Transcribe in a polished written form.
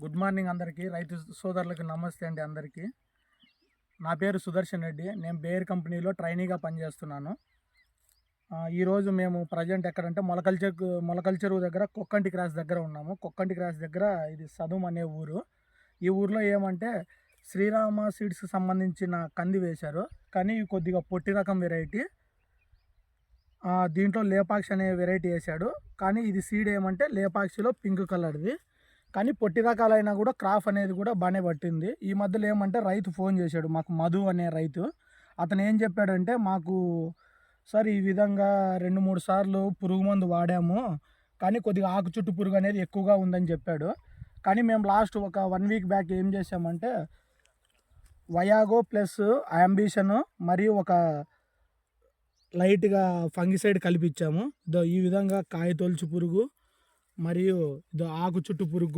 Good morning అందరికీ, రైతు సోదరులకు నమస్తే అండి అందరికీ. నా పేరు సుదర్శన్ రెడ్డి. నేను బేర్ కంపెనీలో ట్రైనీగా పనిచేస్తున్నాను. ఈరోజు మేము ప్రజెంట్ ఎక్కడంటే మొలకల్ చెరువు దగ్గర కొక్కంటి క్రాస్ దగ్గర ఉన్నాము. కొక్కంటి క్రాస్ దగ్గర ఇది సదుం అనే ఊరు. ఈ ఊర్లో ఏమంటే శ్రీరామ సీడ్స్కి సంబంధించిన కంది వేశారు, కానీ ఇవి కొద్దిగా పొట్టి రకం వెరైటీ. దీంట్లో లేపాక్షి అనే వెరైటీ వేశాడు, కానీ ఇది సీడ్ ఏమంటే లేపాక్షిలో పింక్ కలర్ది. కానీ పొట్టి రకాలైనా కూడా క్రాప్ అనేది కూడా బాగానే పట్టింది. ఈ మధ్యలో ఏమంటే రైతు ఫోన్ చేశాడు మాకు, మధు అనే రైతు. అతను ఏం చెప్పాడంటే, మాకు సార్ ఈ విధంగా 2-3 సార్లు పురుగు మందు వాడాము, కానీ కొద్దిగా ఆకు చుట్టు పురుగు అనేది ఎక్కువగా ఉందని చెప్పాడు. కానీ మేము లాస్ట్ ఒక 1 వీక్ బ్యాక్ ఏం చేసామంటే వయాగో ప్లస్ అంబిషన్ మరియు ఒక లైట్గా ఫంగిసైడ్ కలిపిచ్చాము. ఈ విధంగా కాయ తొలుచు పురుగు మరియు ఆకు చుట్టు పురుగు కూడా